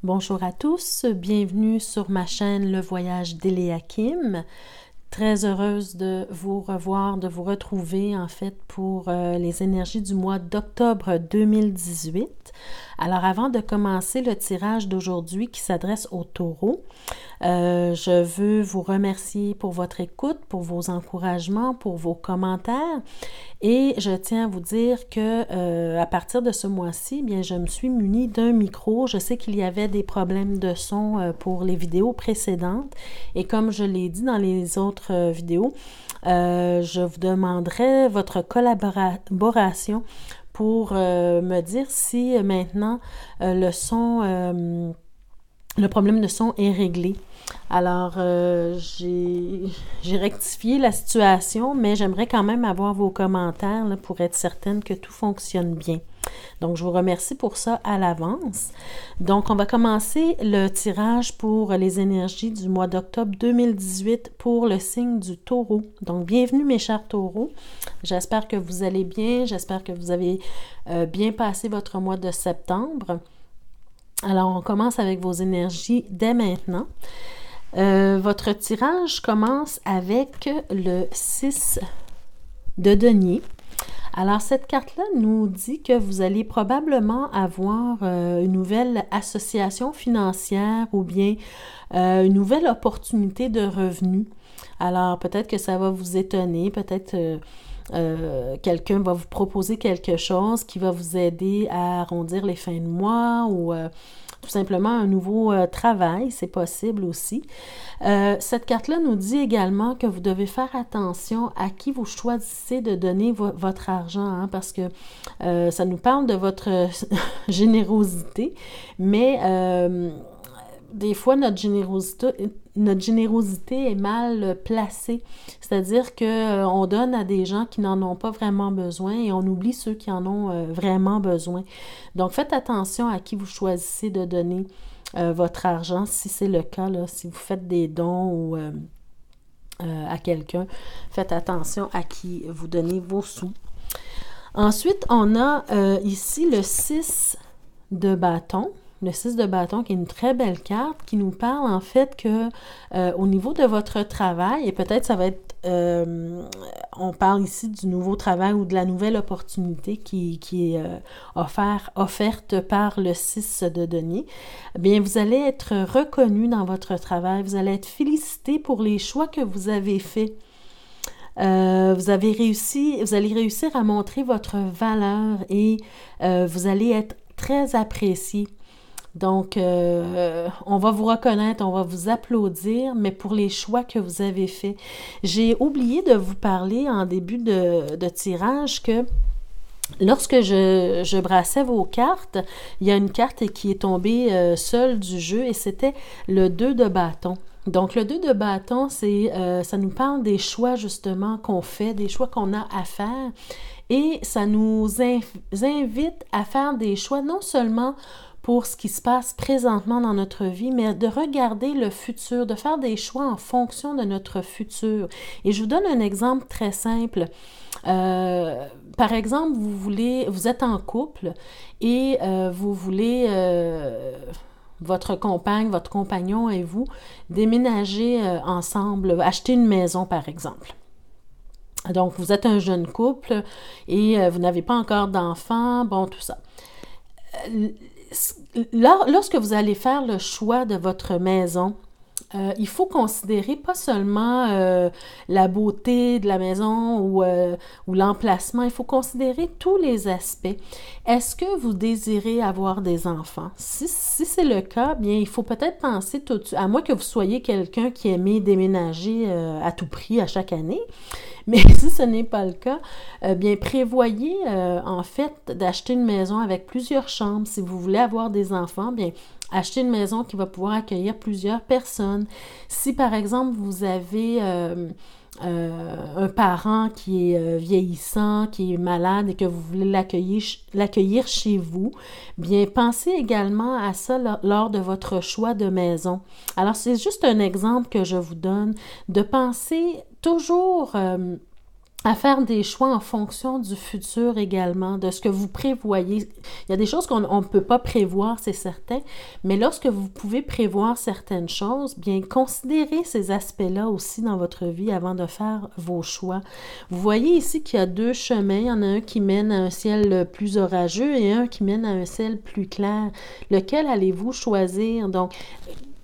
Bonjour à tous, bienvenue sur ma chaîne Le Voyage d'Éléakim. Très heureuse de vous revoir, de vous retrouver en fait pour les énergies du mois d'octobre 2018. Alors avant de commencer le tirage d'aujourd'hui qui s'adresse aux taureaux, je veux vous remercier pour votre écoute, pour vos encouragements, pour vos commentaires et je tiens à vous dire que à partir de ce mois-ci, bien, je me suis munie d'un micro. Je sais qu'il y avait des problèmes de son pour les vidéos précédentes et comme je l'ai dit dans les autres vidéos, je vous demanderai votre collaboration pour me dire si maintenant le problème de son est réglé. Alors, j'ai rectifié la situation, mais j'aimerais quand même avoir vos commentaires là, pour être certaine que tout fonctionne bien. Donc, je vous remercie pour ça à l'avance. Donc, on va commencer le tirage pour les énergies du mois d'octobre 2018 pour le signe du taureau. Donc, bienvenue mes chers taureaux. J'espère que vous allez bien. J'espère que vous avez bien passé votre mois de septembre. Alors, on commence avec vos énergies dès maintenant. Votre tirage commence avec le 6 de denier. Alors, cette carte-là nous dit que vous allez probablement avoir une nouvelle association financière ou bien une nouvelle opportunité de revenus. Alors, peut-être que ça va vous étonner, peut-être quelqu'un va vous proposer quelque chose qui va vous aider à arrondir les fins de mois ou tout simplement un nouveau travail, c'est possible aussi. Cette carte-là nous dit également que vous devez faire attention à qui vous choisissez de donner votre argent, hein, parce que ça nous parle de votre générosité, mais des fois, notre générosité est mal placée. C'est-à-dire qu'on donne à des gens qui n'en ont pas vraiment besoin et on oublie ceux qui en ont vraiment besoin. Donc, faites attention à qui vous choisissez de donner votre argent, si c'est le cas, là, si vous faites des dons ou à quelqu'un, faites attention à qui vous donnez vos sous. Ensuite, on a ici le 6 de bâton. Le 6 de bâton qui est une très belle carte qui nous parle en fait que au niveau de votre travail, et peut-être ça va être, on parle ici du nouveau travail ou de la nouvelle opportunité qui est offerte par le 6 de denier, bien vous allez être reconnu dans votre travail, vous allez être félicité pour les choix que vous avez faits. Vous allez réussir à montrer votre valeur et vous allez être très apprécié. Donc, on va vous reconnaître, on va vous applaudir, mais pour les choix que vous avez faits. J'ai oublié de vous parler en début de tirage que lorsque je brassais vos cartes, il y a une carte qui est tombée seule du jeu et c'était le 2 de bâton. Donc, le 2 de bâton, ça nous parle des choix justement qu'on fait, des choix qu'on a à faire et ça nous invite à faire des choix non seulement pour ce qui se passe présentement dans notre vie, mais de regarder le futur, de faire des choix en fonction de notre futur. Et je vous donne un exemple très simple. Par exemple, vous êtes en couple et vous voulez, votre compagne, votre compagnon et vous, déménager ensemble, acheter une maison par exemple. Donc, vous êtes un jeune couple et vous n'avez pas encore d'enfants, bon, tout ça. Lorsque vous allez faire le choix de votre maison, il faut considérer pas seulement la beauté de la maison ou l'emplacement, il faut considérer tous les aspects. Est-ce que vous désirez avoir des enfants? Si c'est le cas, bien, il faut peut-être penser tout de suite, à moins que vous soyez quelqu'un qui aimait déménager à tout prix à chaque année, mais si ce n'est pas le cas, bien, prévoyez en fait d'acheter une maison avec plusieurs chambres. Si vous voulez avoir des enfants, bien, achetez une maison qui va pouvoir accueillir plusieurs personnes. Si par exemple vous avez un parent qui est vieillissant, qui est malade et que vous voulez l'accueillir chez vous, bien pensez également à ça lors de votre choix de maison. Alors c'est juste un exemple que je vous donne, de penser toujours à faire des choix en fonction du futur également, de ce que vous prévoyez. Il y a des choses qu'on ne peut pas prévoir, c'est certain, mais lorsque vous pouvez prévoir certaines choses, bien, considérez ces aspects-là aussi dans votre vie avant de faire vos choix. Vous voyez ici qu'il y a 2 chemins. Il y en a un qui mène à un ciel plus orageux et un qui mène à un ciel plus clair. Lequel allez-vous choisir? Donc,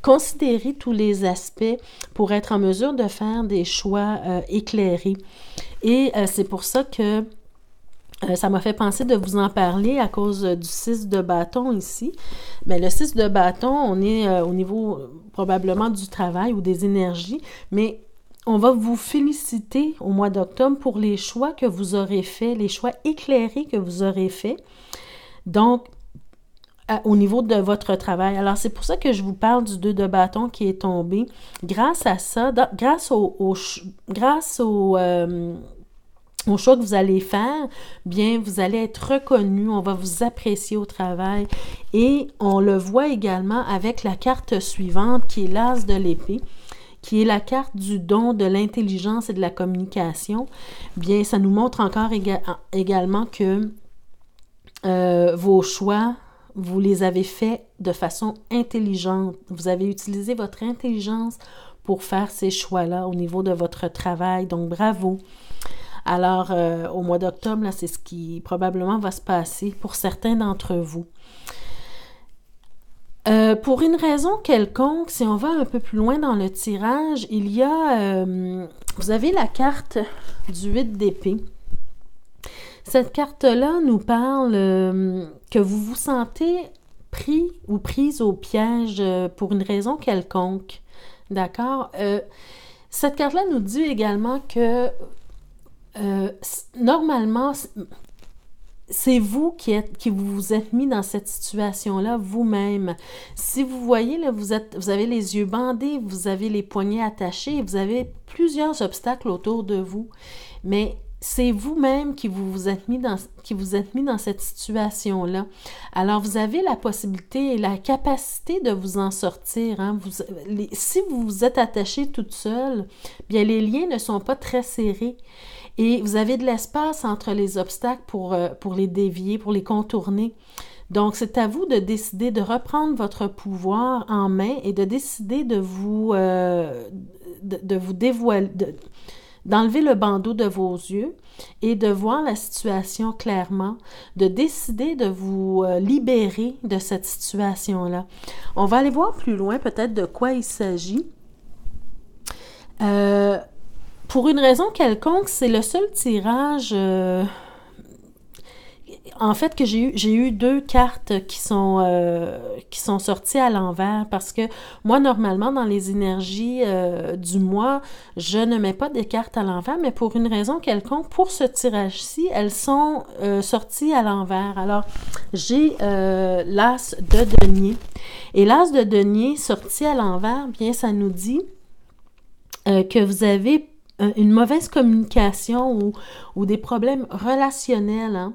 considérez tous les aspects pour être en mesure de faire des choix éclairés. Et c'est pour ça que ça m'a fait penser de vous en parler à cause du 6 de bâton ici. Mais le 6 de bâton, on est au niveau probablement du travail ou des énergies, mais on va vous féliciter au mois d'octobre pour les choix que vous aurez faits, les choix éclairés que vous aurez faits. Donc, au niveau de votre travail. Alors, c'est pour ça que je vous parle du 2 de bâton qui est tombé. Grâce à ça, grâce au choix que vous allez faire, bien, vous allez être reconnu, on va vous apprécier au travail. Et on le voit également avec la carte suivante qui est l'As de l'épée, qui est la carte du don, de l'intelligence et de la communication. Bien, ça nous montre encore également que vos choix, vous les avez faits de façon intelligente. Vous avez utilisé votre intelligence pour faire ces choix-là au niveau de votre travail. Donc, bravo. Alors, au mois d'octobre, là, c'est ce qui probablement va se passer pour certains d'entre vous. Pour une raison quelconque, si on va un peu plus loin dans le tirage, il y a... vous avez la carte du 8 d'épée. Cette carte-là nous parle que vous vous sentez pris ou prise au piège pour une raison quelconque. D'accord? Cette carte-là nous dit également que normalement, c'est vous qui vous êtes mis dans cette situation-là vous-même. Si vous voyez, là, vous avez les yeux bandés, vous avez les poignets attachés, vous avez plusieurs obstacles autour de vous. Mais c'est vous-même qui vous êtes mis dans cette situation-là. Alors, vous avez la possibilité et la capacité de vous en sortir. Hein. Si vous vous êtes attaché toute seule, bien, les liens ne sont pas très serrés. Et vous avez de l'espace entre les obstacles pour les dévier, pour les contourner. Donc, c'est à vous de décider de reprendre votre pouvoir en main et de décider de vous dévoiler, d'enlever le bandeau de vos yeux et de voir la situation clairement, de décider de vous libérer de cette situation-là. On va aller voir plus loin peut-être de quoi il s'agit. Pour une raison quelconque, c'est le seul tirage... En fait, que j'ai eu 2 cartes qui sont sorties à l'envers parce que moi, normalement, dans les énergies du mois, je ne mets pas des cartes à l'envers, mais pour une raison quelconque, pour ce tirage-ci, elles sont sorties à l'envers. Alors, j'ai l'As de denier. Et l'As de denier sorti à l'envers, bien, ça nous dit que vous avez une mauvaise communication ou des problèmes relationnels, hein.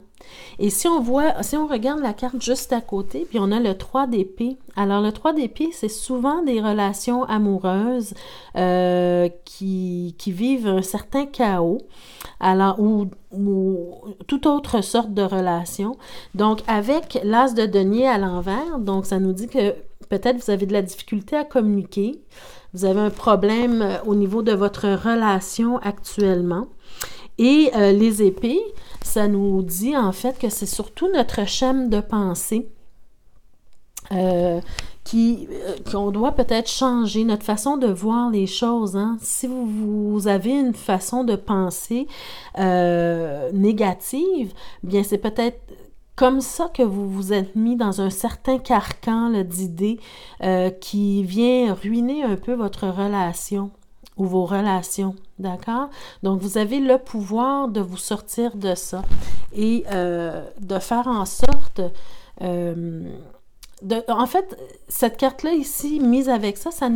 Et si on regarde la carte juste à côté, puis on a le 3 d'épée. Alors, le 3 d'épée, c'est souvent des relations amoureuses qui vivent un certain chaos, alors ou toute autre sorte de relation. Donc, avec l'As de denier à l'envers, donc ça nous dit que peut-être vous avez de la difficulté à communiquer, vous avez un problème au niveau de votre relation actuellement. Et les épées, ça nous dit en fait que c'est surtout notre schème de pensée qu'on doit peut-être changer, notre façon de voir les choses. Hein. Si vous avez une façon de penser négative, bien c'est peut-être comme ça que vous vous êtes mis dans un certain carcan là, d'idées qui vient ruiner un peu votre relation ou vos relations, d'accord? Donc, vous avez le pouvoir de vous sortir de ça et de faire en sorte... en fait, cette carte-là ici, mise avec ça, ça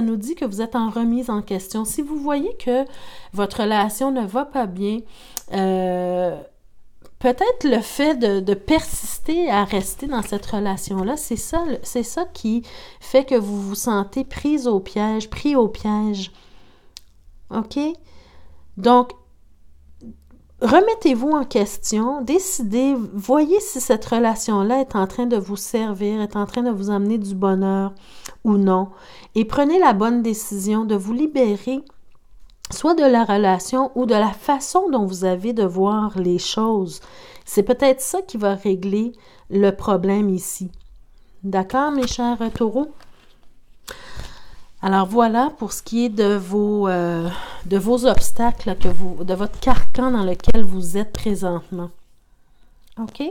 nous dit que vous êtes en remise en question. Si vous voyez que votre relation ne va pas bien, peut-être le fait de persister à rester dans cette relation-là, c'est ça qui fait que vous vous sentez pris au piège. OK? Donc, remettez-vous en question, décidez, voyez si cette relation-là est en train de vous servir, est en train de vous amener du bonheur ou non, et prenez la bonne décision de vous libérer soit de la relation ou de la façon dont vous avez de voir les choses. C'est peut-être ça qui va régler le problème ici. D'accord, mes chers taureaux? Alors voilà pour ce qui est de vos obstacles, de votre carcan dans lequel vous êtes présentement. OK?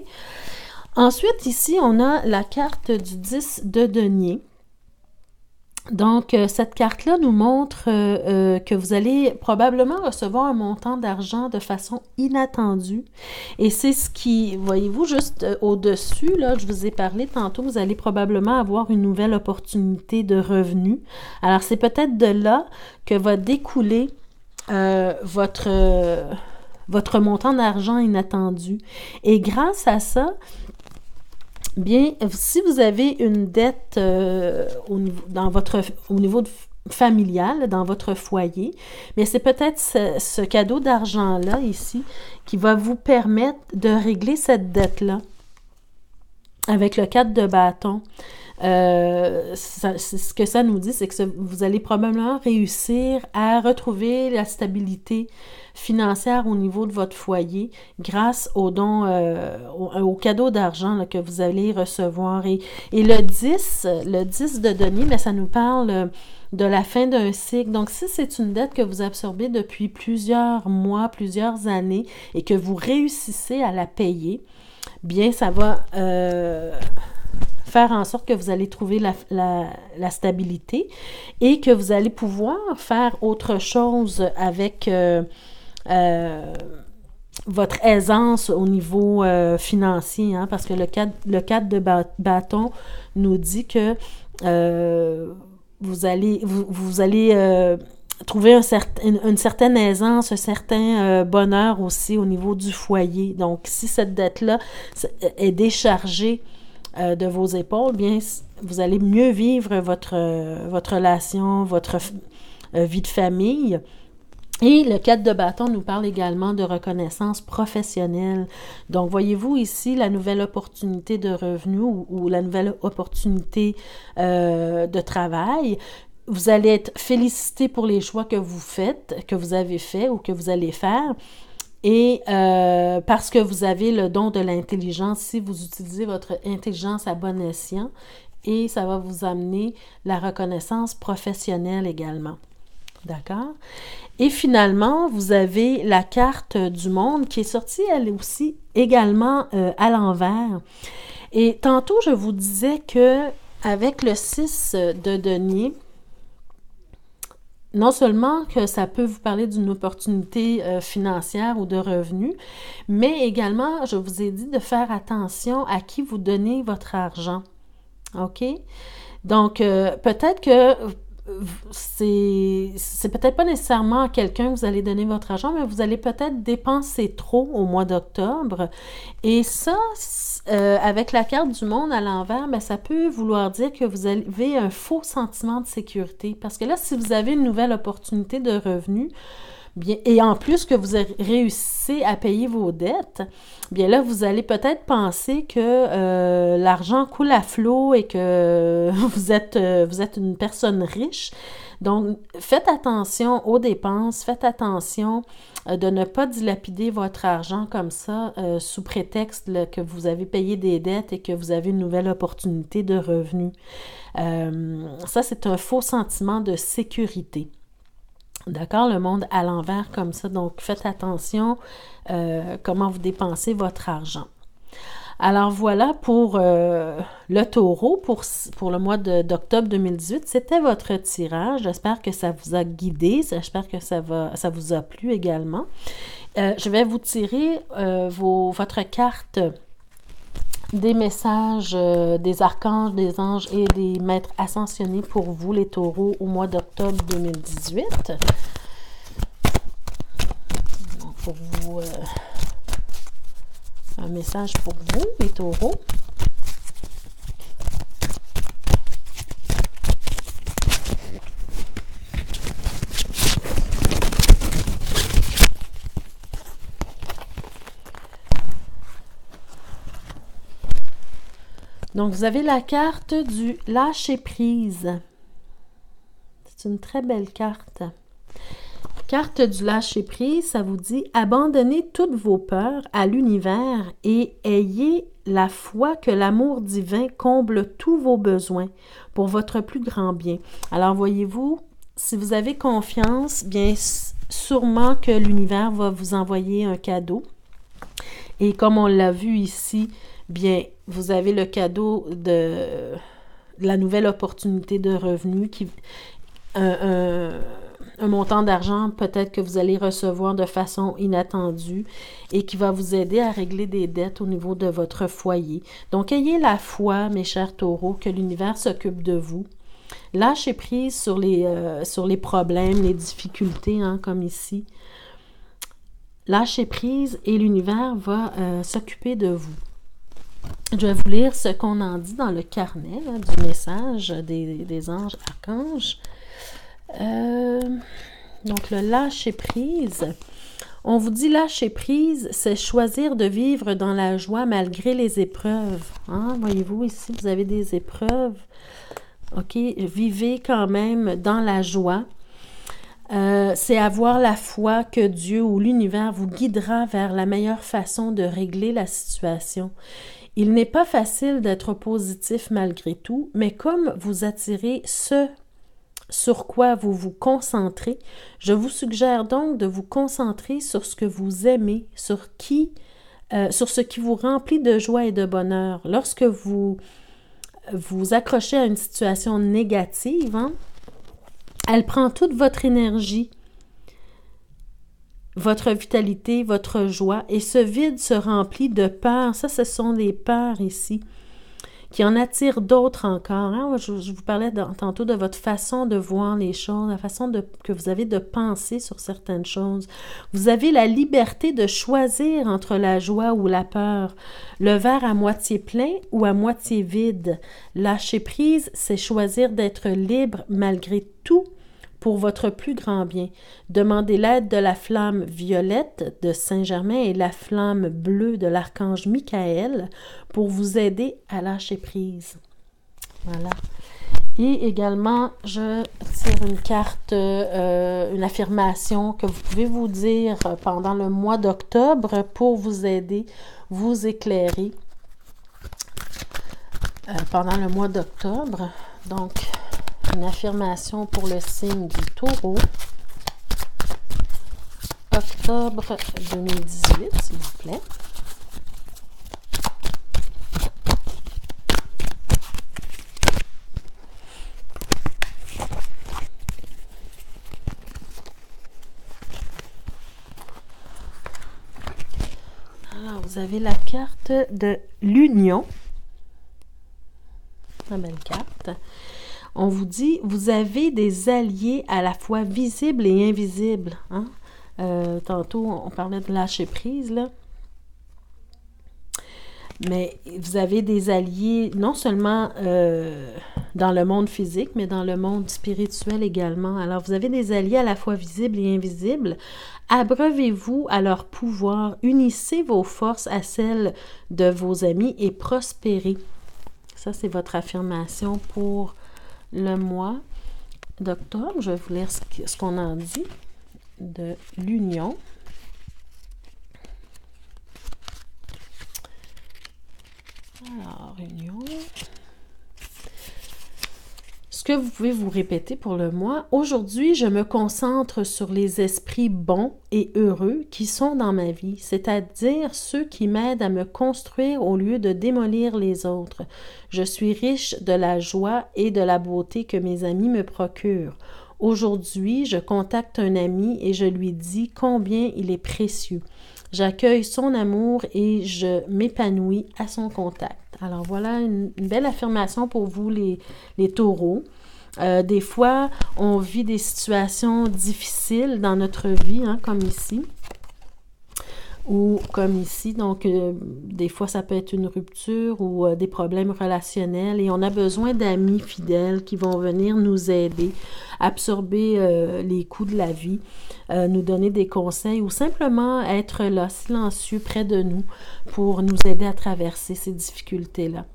Ensuite, ici, on a la carte du 10 de denier. Donc, cette carte-là nous montre que vous allez probablement recevoir un montant d'argent de façon inattendue. Et c'est ce qui, voyez-vous, juste au-dessus, là, je vous ai parlé tantôt, vous allez probablement avoir une nouvelle opportunité de revenus. Alors, c'est peut-être de là que va découler votre montant d'argent inattendu. Et grâce à ça, bien, si vous avez une dette au niveau familial, dans votre foyer, bien, c'est peut-être ce cadeau d'argent-là ici qui va vous permettre de régler cette dette-là avec le 4 de bâton. Ce que ça nous dit, c'est que vous allez probablement réussir à retrouver la stabilité financière au niveau de votre foyer grâce au don, au cadeau d'argent là, que vous allez recevoir. Et le 10 de denier, bien, ça nous parle de la fin d'un cycle. Donc, si c'est une dette que vous absorbez depuis plusieurs mois, plusieurs années et que vous réussissez à la payer, bien, ça va faire en sorte que vous allez trouver la stabilité et que vous allez pouvoir faire autre chose avec votre aisance au niveau financier, hein, parce que le 4 de bâton nous dit que vous allez trouver une certaine aisance, un certain bonheur aussi au niveau du foyer. Donc, si cette dette-là est déchargée de vos épaules, bien, vous allez mieux vivre votre relation, votre vie de famille. Et le 4 de bâton nous parle également de reconnaissance professionnelle. Donc, voyez-vous ici la nouvelle opportunité de revenu ou la nouvelle opportunité de travail. Vous allez être félicité pour les choix que vous faites, que vous avez fait ou que vous allez faire. Et parce que vous avez le don de l'intelligence, si vous utilisez votre intelligence à bon escient, et ça va vous amener la reconnaissance professionnelle également. D'accord? Et finalement, vous avez la carte du monde qui est sortie, elle aussi, également à l'envers. Et tantôt, je vous disais que avec le 6 de denier, non seulement que ça peut vous parler d'une opportunité financière ou de revenus, mais également, je vous ai dit de faire attention à qui vous donnez votre argent. OK? Donc, peut-être que c'est peut-être pas nécessairement à quelqu'un que vous allez donner votre argent, mais vous allez peut-être dépenser trop au mois d'octobre. Et ça, avec la carte du monde à l'envers, bien, ça peut vouloir dire que vous avez un faux sentiment de sécurité. Parce que là, si vous avez une nouvelle opportunité de revenus, bien, et en plus que vous réussissez à payer vos dettes, bien là, vous allez peut-être penser que l'argent coule à flot et que vous êtes une personne riche. Donc, faites attention aux dépenses, faites attention de ne pas dilapider votre argent comme ça sous prétexte là, que vous avez payé des dettes et que vous avez une nouvelle opportunité de revenus. Ça, c'est un faux sentiment de sécurité. D'accord? Le monde à l'envers comme ça. Donc, faites attention comment vous dépensez votre argent. Alors, voilà pour le taureau pour le mois d'octobre 2018. C'était votre tirage. J'espère que ça vous a guidé. J'espère que ça vous a plu également. Je vais vous tirer votre carte des messages des archanges, des anges et des maîtres ascensionnés pour vous, les taureaux, au mois d'octobre 2018. Donc, pour vous, un message pour vous, les taureaux. Donc, vous avez la carte du lâcher-prise. C'est une très belle carte. Carte du lâcher-prise, ça vous dit « Abandonnez toutes vos peurs à l'univers et ayez la foi que l'amour divin comble tous vos besoins pour votre plus grand bien. » Alors, voyez-vous, si vous avez confiance, bien sûrement que l'univers va vous envoyer un cadeau. Et comme on l'a vu ici, bien, vous avez le cadeau de la nouvelle opportunité de revenu, un montant d'argent peut-être que vous allez recevoir de façon inattendue et qui va vous aider à régler des dettes au niveau de votre foyer. Donc, ayez la foi, mes chers taureaux, que l'univers s'occupe de vous. Lâchez prise sur les problèmes, les difficultés, hein, comme ici. Lâchez prise et l'univers va s'occuper de vous. Je vais vous lire ce qu'on en dit dans le carnet là, du message des anges archanges. Donc, le lâcher prise. On vous dit lâcher prise, c'est choisir de vivre dans la joie malgré les épreuves. Hein? Voyez-vous, ici, vous avez des épreuves. OK? Vivez quand même dans la joie. C'est avoir la foi que Dieu ou l'univers vous guidera vers la meilleure façon de régler la situation. Il n'est pas facile d'être positif malgré tout, mais comme vous attirez ce sur quoi vous vous concentrez, je vous suggère donc de vous concentrer sur ce que vous aimez, sur ce qui vous remplit de joie et de bonheur. Lorsque vous vous accrochez à une situation négative, hein, elle prend toute votre énergie, votre vitalité, votre joie, et ce vide se remplit de peur. Ça, ce sont les peurs ici, qui en attirent d'autres encore. Hein? Je vous parlais tantôt de votre façon de voir les choses, la façon que vous avez de penser sur certaines choses. Vous avez la liberté de choisir entre la joie ou la peur, le verre à moitié plein ou à moitié vide. Lâcher prise, c'est choisir d'être libre malgré tout, pour votre plus grand bien. Demandez l'aide de la flamme violette de Saint-Germain et la flamme bleue de l'archange Michael pour vous aider à lâcher prise. Voilà. Et également, je tire une carte, une affirmation que vous pouvez vous dire pendant le mois d'octobre pour vous aider, vous éclairer pendant le mois d'octobre. Donc, une affirmation pour le signe du taureau. Octobre 2018, s'il vous plaît. Alors, vous avez la carte de l'union. Une belle carte. On vous dit, vous avez des alliés à la fois visibles et invisibles. Hein? Tantôt, on parlait de lâcher prise, là. Mais vous avez des alliés non seulement dans le monde physique, mais dans le monde spirituel également. Alors, vous avez des alliés à la fois visibles et invisibles. Abreuvez-vous à leur pouvoir. Unissez vos forces à celles de vos amis et prospérez. Ça, c'est votre affirmation pour le mois d'octobre. Je vais vous lire ce qu'on en dit de l'union. Alors, union. Ce que vous pouvez vous répéter pour le mois. Aujourd'hui, je me concentre sur les esprits bons et heureux qui sont dans ma vie, c'est-à-dire ceux qui m'aident à me construire au lieu de démolir les autres. Je suis riche de la joie et de la beauté que mes amis me procurent. Aujourd'hui, je contacte un ami et je lui dis combien il est précieux. J'accueille son amour et je m'épanouis à son contact. Alors voilà une belle affirmation pour vous les taureaux. Des fois, on vit des situations difficiles dans notre vie, hein, comme ici. Ou comme ici, donc des fois ça peut être une rupture ou des problèmes relationnels et on a besoin d'amis fidèles qui vont venir nous aider, absorber les coups de la vie, nous donner des conseils ou simplement être là, silencieux, près de nous pour nous aider à traverser ces difficultés-là.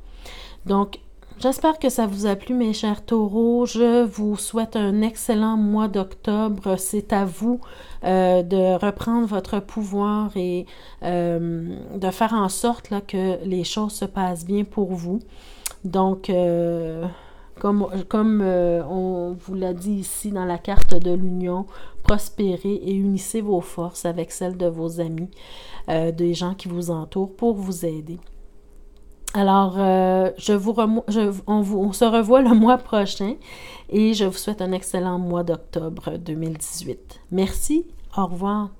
Donc, j'espère que ça vous a plu, mes chers taureaux. Je vous souhaite un excellent mois d'octobre. C'est à vous de reprendre votre pouvoir et de faire en sorte là, que les choses se passent bien pour vous. Donc, comme on vous l'a dit ici dans la carte de l'union, prospérez et unissez vos forces avec celles de vos amis, des gens qui vous entourent pour vous aider. Alors, on se revoit le mois prochain et je vous souhaite un excellent mois d'octobre 2018. Merci, au revoir.